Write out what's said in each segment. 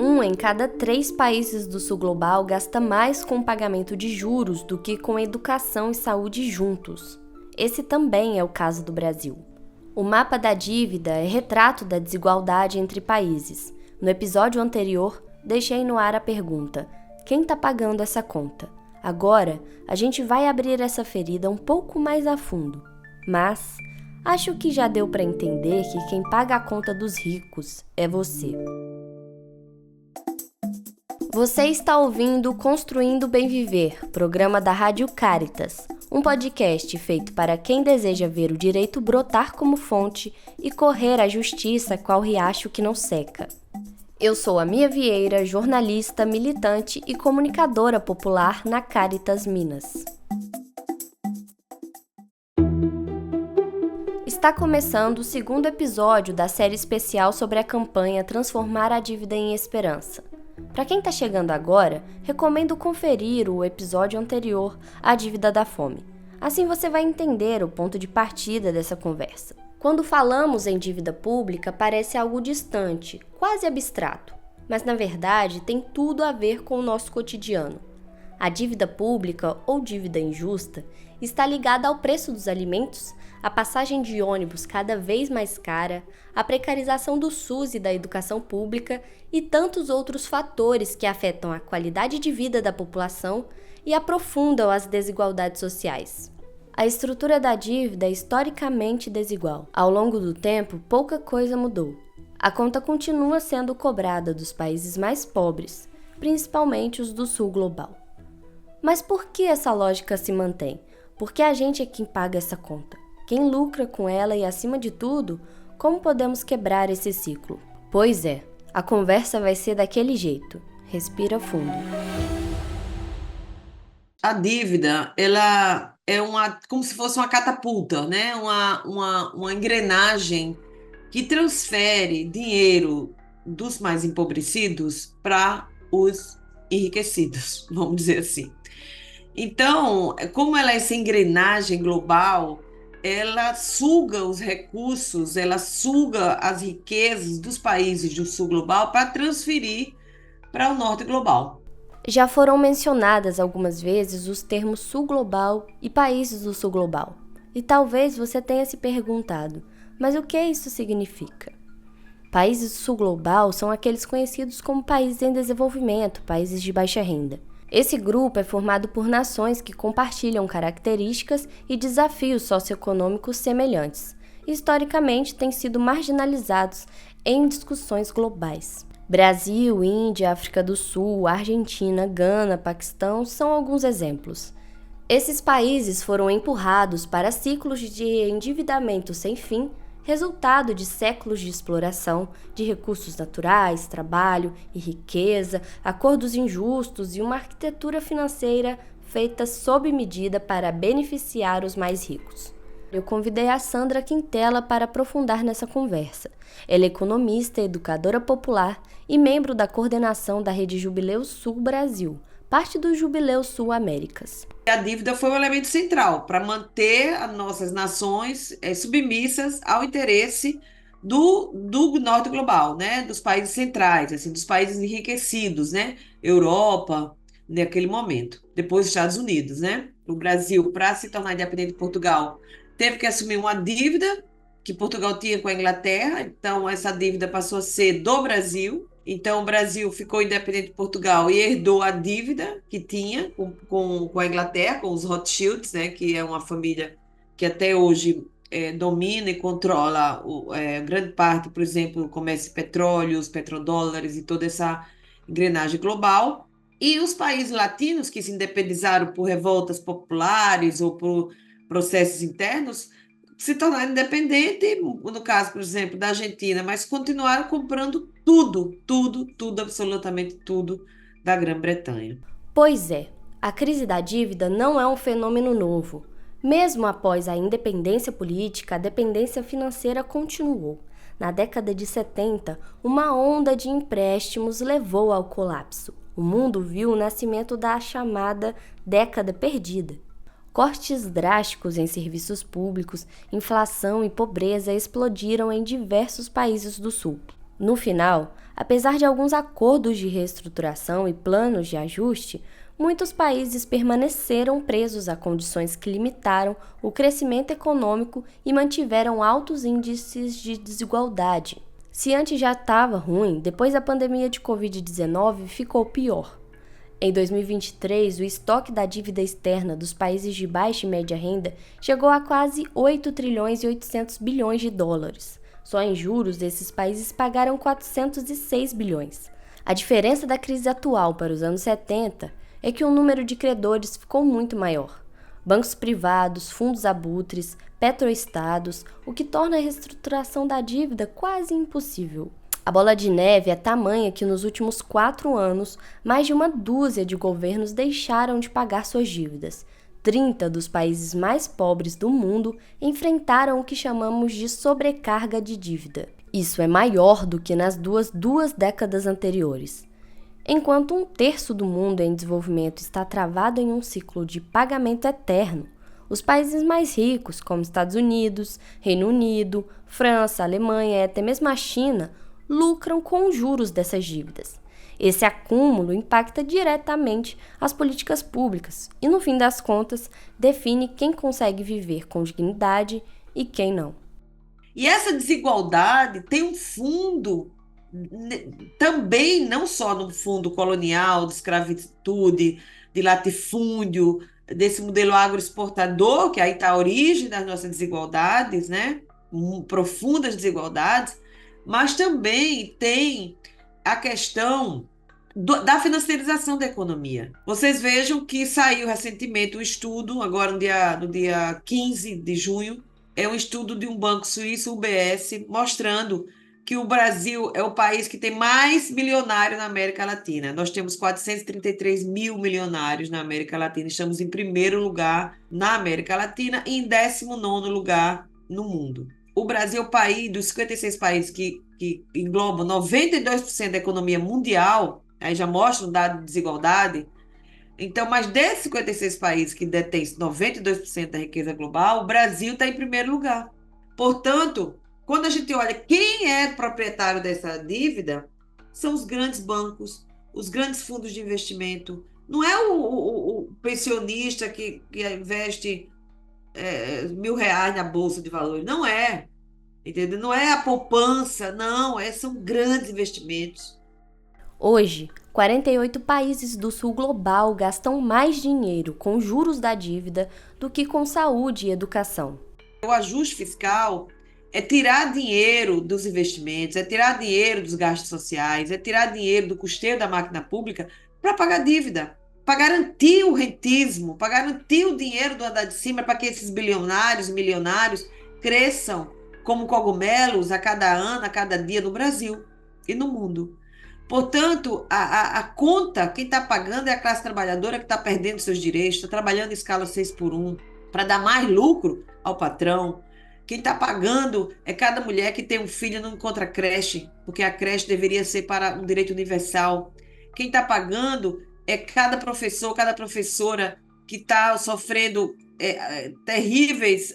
Um em cada 3 países do sul global gasta mais com o pagamento de juros do que com educação e saúde juntos. Esse também é o caso do Brasil. O mapa da dívida é retrato da desigualdade entre países. No episódio anterior, deixei no ar a pergunta: quem está pagando essa conta? Agora, a gente vai abrir essa ferida um pouco mais a fundo. Mas acho que já deu para entender que quem paga a conta dos ricos é você. Você está ouvindo Construindo Bem Viver, programa da Rádio Caritas, um podcast feito para quem deseja ver o direito brotar como fonte e correr a justiça qual riacho que não seca. Eu sou a Mia Vieira, jornalista, militante e comunicadora popular na Caritas Minas. Está começando o segundo episódio da série especial sobre a campanha Transformar a Dívida em Esperança. Para quem está chegando agora, recomendo conferir o episódio anterior, A Dívida da Fome. Assim você vai entender o ponto de partida dessa conversa. Quando falamos em dívida pública, parece algo distante, quase abstrato, mas na verdade tem tudo a ver com o nosso cotidiano. A dívida pública, ou dívida injusta, está ligada ao preço dos alimentos, à passagem de ônibus cada vez mais cara, à precarização do SUS e da educação pública e tantos outros fatores que afetam a qualidade de vida da população e aprofundam as desigualdades sociais. A estrutura da dívida é historicamente desigual. Ao longo do tempo, pouca coisa mudou. A conta continua sendo cobrada dos países mais pobres, principalmente os do sul global. Mas por que essa lógica se mantém? Porque a gente é quem paga essa conta. Quem lucra com ela e, acima de tudo, como podemos quebrar esse ciclo? Pois é, a conversa vai ser daquele jeito. Respira fundo. A dívida, ela é como se fosse uma catapulta, né? Uma engrenagem que transfere dinheiro dos mais empobrecidos para os enriquecidos, vamos dizer assim. Então, como ela é essa engrenagem global, ela suga os recursos, ela suga as riquezas dos países do sul global para transferir para o norte global. Já foram mencionadas algumas vezes os termos sul global e países do sul global. E talvez você tenha se perguntado, mas o que isso significa? Países do sul global são aqueles conhecidos como países em desenvolvimento, países de baixa renda. Esse grupo é formado por nações que compartilham características e desafios socioeconômicos semelhantes. Historicamente, têm sido marginalizados em discussões globais. Brasil, Índia, África do Sul, Argentina, Gana, Paquistão são alguns exemplos. Esses países foram empurrados para ciclos de endividamento sem fim, resultado de séculos de exploração de recursos naturais, trabalho e riqueza, acordos injustos e uma arquitetura financeira feita sob medida para beneficiar os mais ricos. Eu convidei a Sandra Quintela para aprofundar nessa conversa. Ela é economista, educadora popular e membro da coordenação da Rede Jubileu Sul Brasil, parte do Jubileu Sul Américas. A dívida foi um elemento central para manter as nossas nações submissas ao interesse do norte global, né? Dos países centrais, assim, dos países enriquecidos, né? Europa, naquele momento. Depois os Estados Unidos, né? O Brasil, para se tornar independente de Portugal, teve que assumir uma dívida que Portugal tinha com a Inglaterra, então essa dívida passou a ser do Brasil. Então, o Brasil ficou independente de Portugal e herdou a dívida que tinha com a Inglaterra, com os Rothschilds, né, que é uma família que até hoje domina e controla grande parte, por exemplo, o comércio de petróleo, os petrodólares e toda essa engrenagem global. E os países latinos que se independizaram por revoltas populares ou por processos internos se tornaram independentes, no caso, por exemplo, da Argentina, mas continuaram comprando tudo, absolutamente tudo da Grã-Bretanha. Pois é, a crise da dívida não é um fenômeno novo. Mesmo após a independência política, a dependência financeira continuou. Na década de 70, uma onda de empréstimos levou ao colapso. O mundo viu o nascimento da chamada década perdida. Cortes drásticos em serviços públicos, inflação e pobreza explodiram em diversos países do Sul. No final, apesar de alguns acordos de reestruturação e planos de ajuste, muitos países permaneceram presos a condições que limitaram o crescimento econômico e mantiveram altos índices de desigualdade. Se antes já estava ruim, depois da pandemia de Covid-19 ficou pior. Em 2023, o estoque da dívida externa dos países de baixa e média renda chegou a quase 8 trilhões e 800 bilhões de dólares. Só em juros, esses países pagaram 406 bilhões. A diferença da crise atual para os anos 70 é que o número de credores ficou muito maior. Bancos privados, fundos abutres, petroestados, o que torna a reestruturação da dívida quase impossível. A bola de neve é tamanha que nos últimos 4 anos, mais de uma dúzia de governos deixaram de pagar suas dívidas. 30 dos países mais pobres do mundo enfrentaram o que chamamos de sobrecarga de dívida. Isso é maior do que nas duas décadas anteriores. Enquanto 1/3 do mundo em desenvolvimento está travado em um ciclo de pagamento eterno, os países mais ricos, como Estados Unidos, Reino Unido, França, Alemanha e até mesmo a China, lucram com os juros dessas dívidas. Esse acúmulo impacta diretamente as políticas públicas e, no fim das contas, define quem consegue viver com dignidade e quem não. E essa desigualdade tem um fundo também, não só no fundo colonial, de escravitude, de latifúndio, desse modelo agroexportador, que aí está a origem das nossas desigualdades, né? Profundas desigualdades, mas também tem a questão da financiarização da economia. Vocês vejam que saiu recentemente um estudo, agora no dia 15 de junho, é um estudo de um banco suíço, UBS, mostrando que o Brasil é o país que tem mais milionário na América Latina. Nós temos 433 mil milionários na América Latina. Estamos em primeiro lugar na América Latina e em 19º lugar no mundo. O Brasil é o país dos 56 países que englobam 92% da economia mundial, aí já mostra um dado de desigualdade. Então, mas desses 56 países que detêm 92% da riqueza global, o Brasil está em primeiro lugar. Portanto, quando a gente olha quem é proprietário dessa dívida, são os grandes bancos, os grandes fundos de investimento. Não é o pensionista que investe R$ 1.000 na Bolsa de Valores. Não é. Entendeu? Não é a poupança, não. São grandes investimentos. Hoje, 48 países do sul global gastam mais dinheiro com juros da dívida do que com saúde e educação. O ajuste fiscal é tirar dinheiro dos investimentos, é tirar dinheiro dos gastos sociais, é tirar dinheiro do custeio da máquina pública para pagar dívida, para garantir o rentismo, para garantir o dinheiro do andar de cima, para que esses bilionários e milionários cresçam como cogumelos a cada ano, a cada dia no Brasil e no mundo. Portanto, a conta, quem está pagando é a classe trabalhadora que está perdendo seus direitos, está trabalhando em escala 6x1 para dar mais lucro ao patrão. Quem está pagando é cada mulher que tem um filho e não encontra creche, porque a creche deveria ser para um direito universal. Quem está pagando é cada professor, cada professora que está sofrendo terríveis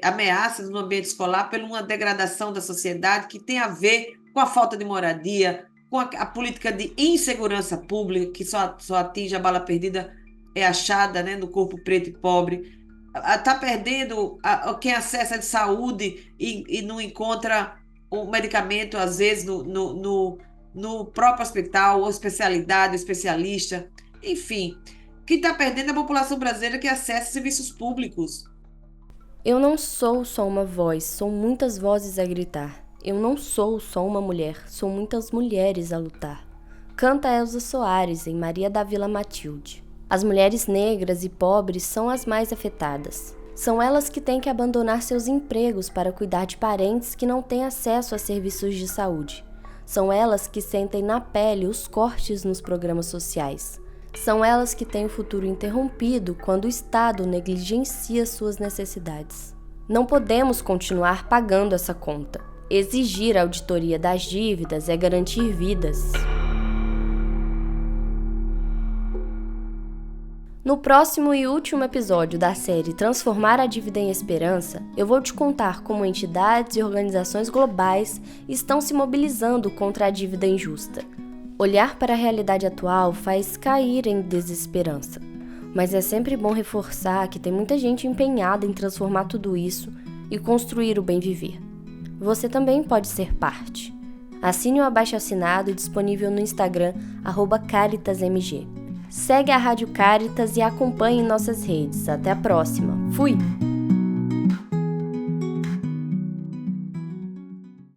ameaças no ambiente escolar por uma degradação da sociedade que tem a ver com a falta de moradia, com a política de insegurança pública, que só atinge a bala perdida, é achada, né, no corpo preto e pobre. Está perdendo quem acessa de saúde e não encontra o medicamento, às vezes, no próprio hospital, ou especialidade, ou especialista. Enfim, quem está perdendo é a população brasileira que acessa serviços públicos. Eu não sou só uma voz, são muitas vozes a gritar. Eu não sou só uma mulher, são muitas mulheres a lutar. Canta Elza Soares em Maria da Vila Matilde. As mulheres negras e pobres são as mais afetadas. São elas que têm que abandonar seus empregos para cuidar de parentes que não têm acesso a serviços de saúde. São elas que sentem na pele os cortes nos programas sociais. São elas que têm o futuro interrompido quando o Estado negligencia suas necessidades. Não podemos continuar pagando essa conta. Exigir a auditoria das dívidas é garantir vidas. No próximo e último episódio da série Transformar a Dívida em Esperança, eu vou te contar como entidades e organizações globais estão se mobilizando contra a dívida injusta. Olhar para a realidade atual faz cair em desesperança, mas é sempre bom reforçar que tem muita gente empenhada em transformar tudo isso e construir o bem viver. Você também pode ser parte. Assine o abaixo-assinado disponível no Instagram @caritasmg. Segue a Rádio Caritas e acompanhe nossas redes. Até a próxima. Fui!